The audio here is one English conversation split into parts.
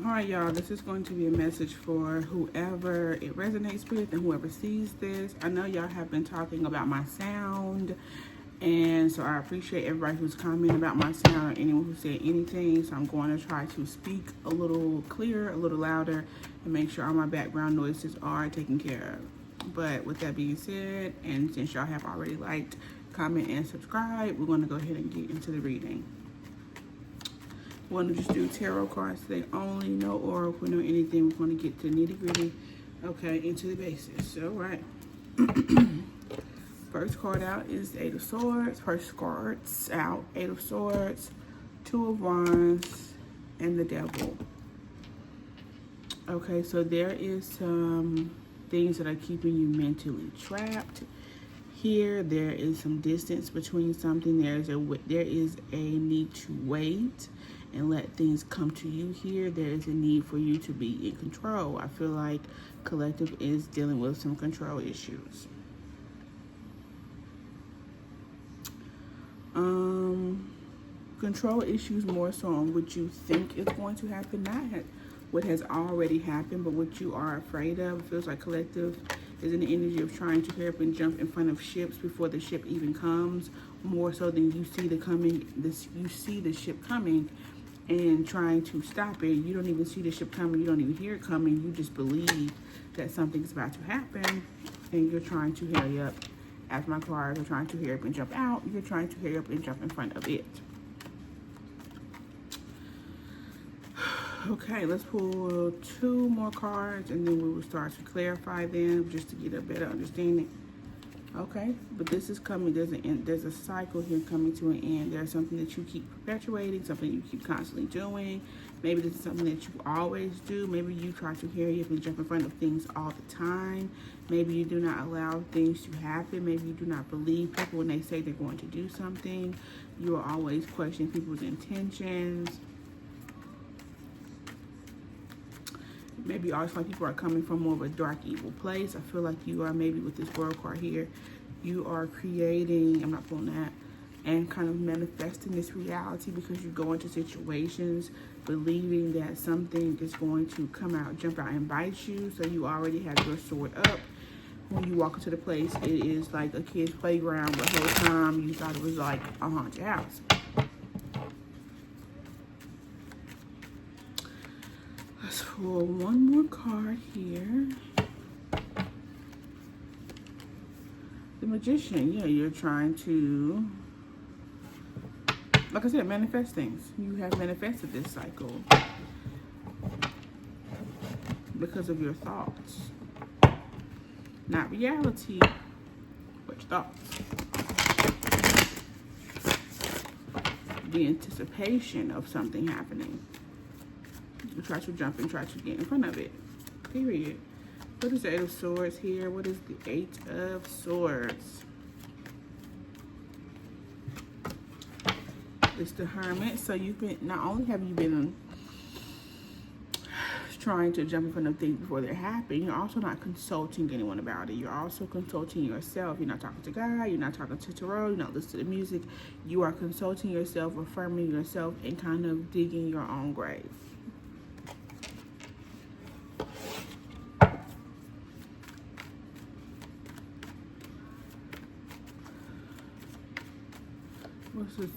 All right, y'all, this is going to be a message for whoever it resonates with and whoever sees this. I know y'all have been talking about my sound, and so I appreciate everybody who's commenting about my sound or anyone who said anything. So I'm going to try to speak a little clearer, a little louder, and make sure all my background noises are taken care of. But with that being said, and since y'all have already liked, comment, and subscribe, we're going to go ahead and get into the reading. We're going to just do tarot cards today only, no oracle, no anything. We're going to get to nitty gritty, okay, into the basics. All right. First card out is the Eight of Swords. First cards out, Eight of Swords, Two of Wands, and the Devil. Okay, so there is some things that are keeping you mentally trapped. Here, there is some distance between something. There is a need to wait and let things come to you. Here, there is a need for you to be in control. I feel like collective is dealing with some control issues. Control issues more so on what you think is going to happen, not what has already happened, but what you are afraid of. It feels like collective is in the energy of trying to hurry up and jump in front of ships before the ship even comes, more so than you see you see the ship coming and trying to stop it. You don't even see the ship coming, you don't even hear it coming, you just believe that something's about to happen, and you're trying to hurry up. As my cards are trying to hurry up and jump out, you're trying to hurry up and jump in front of it. Okay, let's pull 2 more cards and then we will start to clarify them just to get a better understanding. Okay, but this is coming, there's a cycle here coming to an end. There's something that you keep perpetuating, something you keep constantly doing. Maybe this is something that you always do. Maybe you try to hurry up and jump in front of things all the time. Maybe you do not allow things to happen. Maybe you do not believe people when they say they're going to do something. You are always questioning people's intentions. Maybe also like people are coming from more of a dark, evil place. I feel like you are maybe with this World card here, you are creating, I'm not pulling that, and kind of manifesting this reality because you go into situations believing that something is going to come out, jump out and bite you. So you already have your sword up. When you walk into the place, it is like a kid's playground, but the whole time you thought it was like a haunted house. Let's pull 1 more card here. The Magician. Yeah, you're trying to, like I said, manifest things. You have manifested this cycle because of your thoughts. Not reality, but your thoughts. The anticipation of something happening. You try to jump and try to get in front of it. Period. What is the Eight of Swords here? What is the Eight of Swords? It's the Hermit. So you've been, not only have you been trying to jump in front of things before they happen, you're also not consulting anyone about it. You're also consulting yourself. You're not talking to God, you're not talking to tarot, you're not listening to music. You are consulting yourself, affirming yourself, and kind of digging your own grave.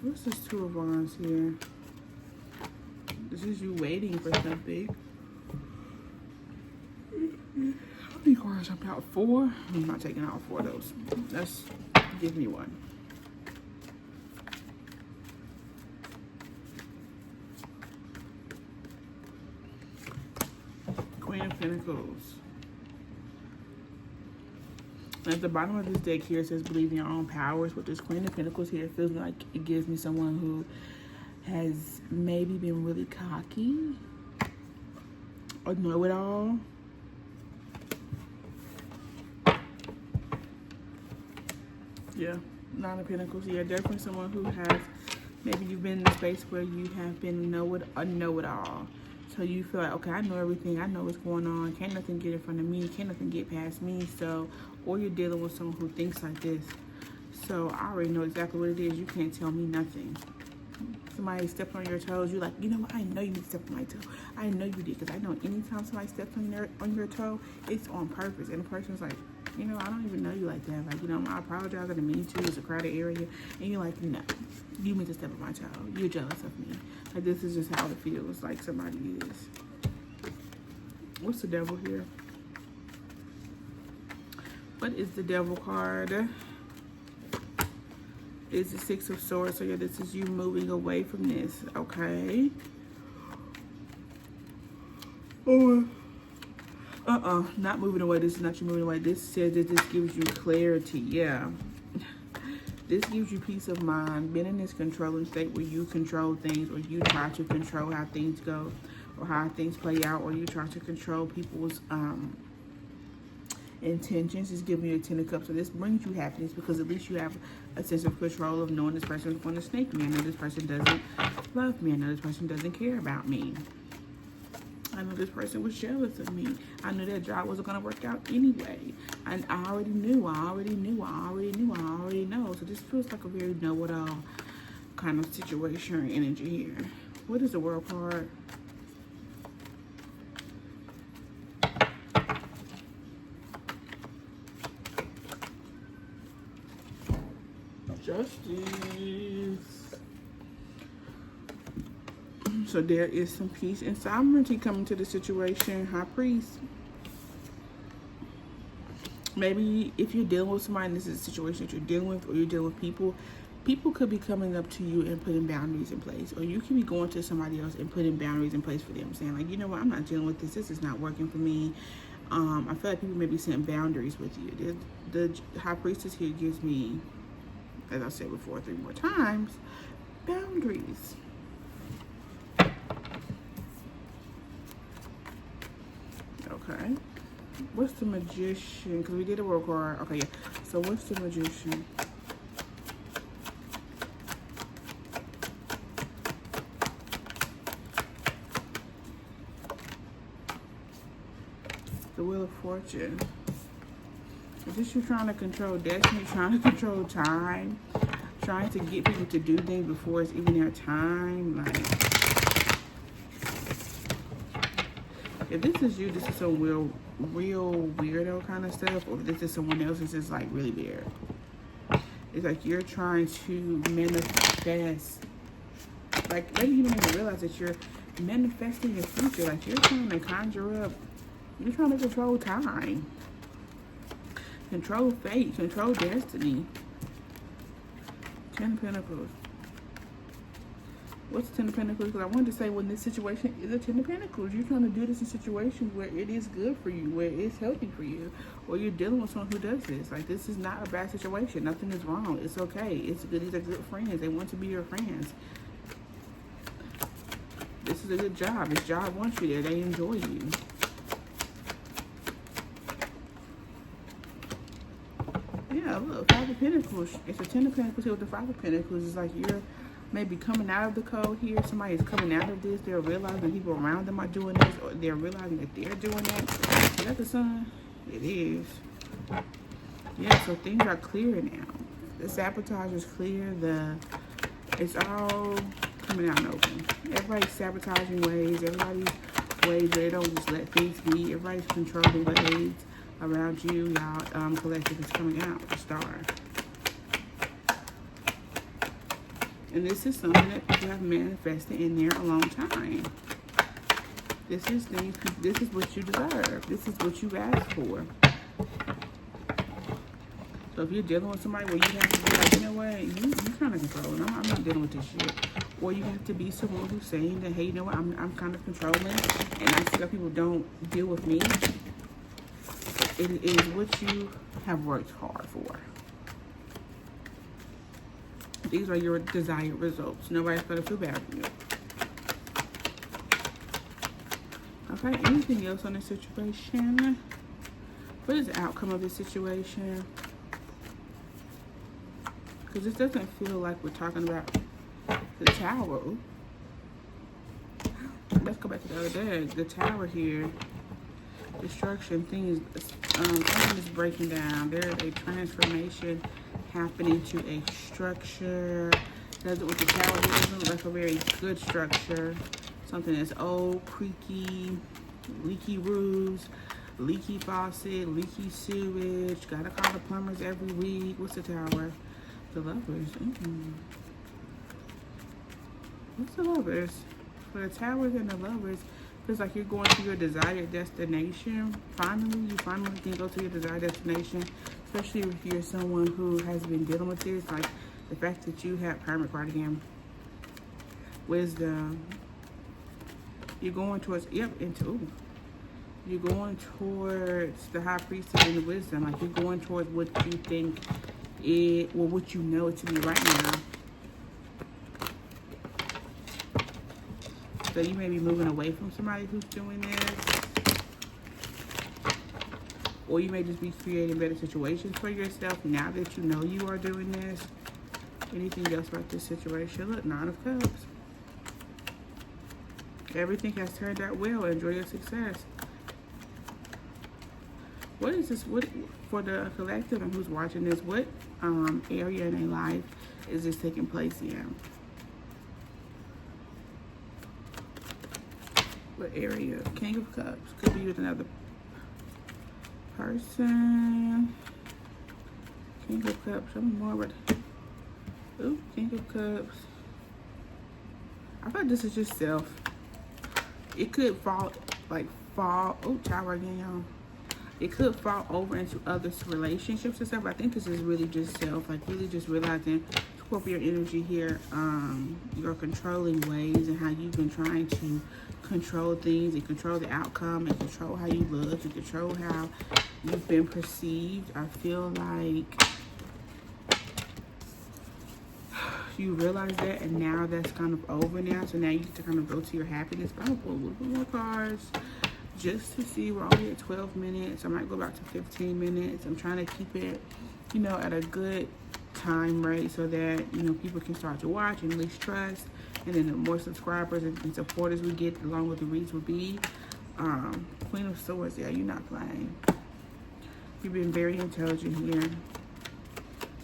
What's this Two of Wands here? This is you waiting for something. How many cards jumped out? 4? I'm not taking out 4 of those. Let's give me 1. Queen of Pentacles. At the bottom of this deck here, it says believe in your own powers. With this Queen of Pentacles here, it feels like it gives me someone who has maybe been really cocky or know-it-all. Yeah, Nine of Pentacles. Yeah, definitely someone who has, maybe you've been in a space where you have been a know-it-all. So you feel like, okay, I know everything. I know what's going on. Can't nothing get in front of me. Can't nothing get past me. So, or you're dealing with someone who thinks like this. So I already know exactly what it is. You can't tell me nothing. somebody stepped on your toes, you're like, you know what, I know you need to step on my toe. I know you did, because I know anytime somebody steps on your toe, it's on purpose. And the person's like, you know, I don't even know you like that. Like, you know, I apologize, I didn't mean to. It's a crowded area. And you're like, no, you mean to step on my toe. You're jealous of me. Like, this is just how it feels like somebody is. What's the devil here? What is the devil card? It's the Six of Swords. So yeah, this is you moving away from this, okay? Oh, not moving away. This is not you moving away. This says that this gives you clarity. Yeah. This gives you peace of mind. Being in this controlling state where you control things, or you try to control how things go, or how things play out, or you try to control people's intentions, is giving you a 10 of Cups. So this brings you happiness, because at least you have a sense of control of knowing this person is going to snake me. I know this person doesn't love me. I know this person doesn't care about me. I know this person was jealous of me. I knew that job wasn't going to work out anyway. And I already knew. So this feels like a very know-it-all kind of situation or energy here. What is the World card? Justice. So there is some peace and sovereignty coming to the situation. High Priest. Maybe if you're dealing with somebody, and this is a situation that you're dealing with, or you're dealing with people could be coming up to you and putting boundaries in place, or you could be going to somebody else and putting boundaries in place for them, saying like, you know what, I'm not dealing with this. This is not working for me. I feel like people may be setting boundaries with you. The High Priestess here gives me, as I said before 3 more times, boundaries. Okay. What's the Magician? Because we did a World card. Okay, yeah. So what's the Magician? The Wheel of Fortune. Is this you trying to control destiny, trying to control time, trying to get people to do things before it's even their time? Like, if this is you, this is some real weirdo kind of stuff, or if this is someone else, this is like really weird. It's like you're trying to manifest, like maybe you don't even realize that you're manifesting your future. Like you're trying to conjure up, you're trying to control time, control fate, control destiny. 10 of Pentacles. What's 10 of Pentacles? Because I wanted to say, when this situation is a 10 of Pentacles, you're trying to do this in situations where it is good for you, where it's healthy for you, or you're dealing with someone who does this. Like, this is not a bad situation. Nothing is wrong. It's okay. It's good. These are good friends. They want to be your friends. This is a good job. This job wants you there. They enjoy you. Yeah, look, 5 of Pentacles. It's a 10 of Pentacles here with the 5 of Pentacles. It's like you're maybe coming out of the code here. Somebody is coming out of this. They're realizing people around them are doing this, or they're realizing that they're doing that. Is that the Sun? It is. Yeah, so things are clear now. The sabotage is clear. It's all coming out and open. Everybody's sabotaging ways. Everybody's ways where they don't just let things be. Everybody's controlling ways around you. Y'all collective is coming out. The Star. And this is something that people have manifested in there a long time. This is things. This is what you deserve. This is what you asked for. So if you're dealing with somebody where you have to be like, you know what, you kind of controlling. I'm not dealing with this shit. Or you have to be someone who's saying that, hey, you know what, I'm kind of controlling, and I see that people don't deal with me. It is what you have worked hard for. These are your desired results. Nobody's going to feel bad for you. Okay, anything else on this situation? What is the outcome of this situation? Because this doesn't feel like we're talking about the Tower. Let's go back to the other day. The Tower here. Destruction. Things. Something is breaking down. There is a transformation happening to a structure. Does it with the tower. It doesn't look like a very good structure. Something that's old, creaky, leaky roofs, leaky faucet, leaky sewage. Gotta call the plumbers every week. What's the tower? The Lovers. What's the Lovers? For the towers and the Lovers, feels like you're going to your desired destination. Finally, you finally can go to your desired destination, especially if you're someone who has been dealing with this. Like the fact that you have Hermit card again, Wisdom. You're going towards, you're going towards the High Priestess and the Wisdom. Like you're going towards what you think what you know it to be right now. So you may be moving away from somebody who's doing this. Or you may just be creating better situations for yourself now that you know you are doing this. Anything else about this situation? Look, 9 of Cups. Everything has turned out well. Enjoy your success. What is this? What for the collective and who's watching this? What area in their life is this taking place in? What area? King of Cups. Could be with another person. King of Cups. Show me more about it. Ooh, King of Cups. I thought this is just self. It could fall. Oh, Tower again, y'all. It could fall over into other relationships and stuff. I think this is really just self. Like really just realizing Scorpio energy here. Your controlling ways and how you've been trying to control things and control the outcome and control how you look and control how you've been perceived. I feel like you realize that, and now that's kind of over now. So now you get to kind of go to your happiness. I'm gonna pull a little bit more cards just to see. We're only at 12 minutes. I might go back to 15 minutes. I'm trying to keep it, you know, at a good time rate so that, you know, people can start to watch and at least trust. And then the more subscribers and supporters we get, the longer the reads will be. Queen of Swords, yeah, you're not playing. You've been very intelligent here.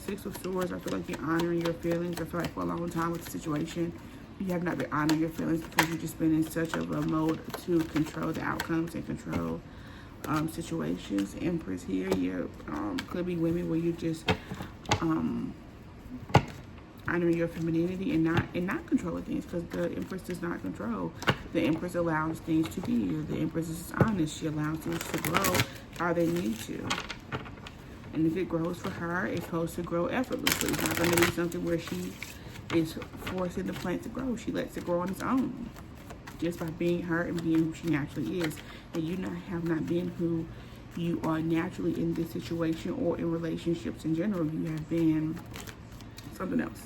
6 of Swords, I feel like you're honoring your feelings. I feel like for a long time with the situation, you have not been honoring your feelings because you've just been in such of a mode to control the outcomes and control situations. Empress here, you could be women where you just honoring your femininity and not controlling things, because the Empress does not control. The Empress allows things to be. The Empress is honest. She allows things to grow how they need to. And if it grows for her, it's supposed to grow effortlessly. It's not going to be something where she is forcing the plant to grow. She lets it grow on its own, just by being her and being who she naturally is. And you have not been who you are naturally in this situation or in relationships in general. You have been something else.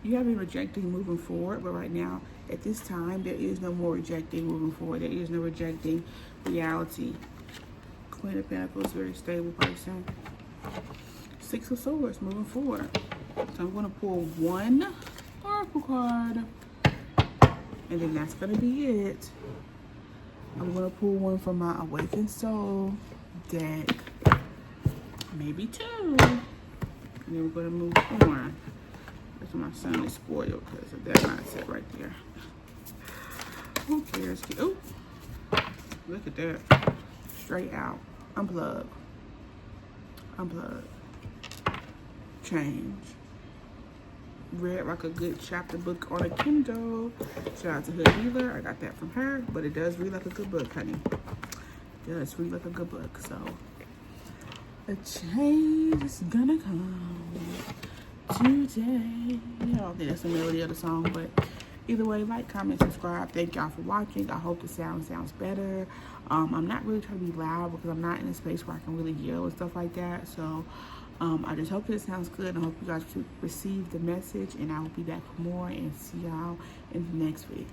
You have been rejecting moving forward, but right now, at this time, there is no more rejecting moving forward. There is no rejecting reality. Queen of Pentacles, very stable person. 6 of Swords, moving forward. So I'm going to pull one Oracle card, and then that's going to be it. I'm going to pull one from my Awakened Soul deck, maybe 2. And then we're going to move on. That's my son is spoiled because of that mindset right there. Who cares? Oh, look at that. Straight out. Unplug. Unplug. Change. Read like a good chapter book on a Kindle. Shout out to Hood Healer. I got that from her, but it does read like a good book, honey. It does read like a good book. So a change is gonna come today. I don't think that's the melody of the song, but either way, like, comment, subscribe. Thank y'all for watching. I hope the sound sounds better. I'm not really trying to be loud because I'm not in a space where I can really yell and stuff like that. So I just hope that it sounds good. I hope you guys receive the message, and I will be back for more and see y'all in the next week.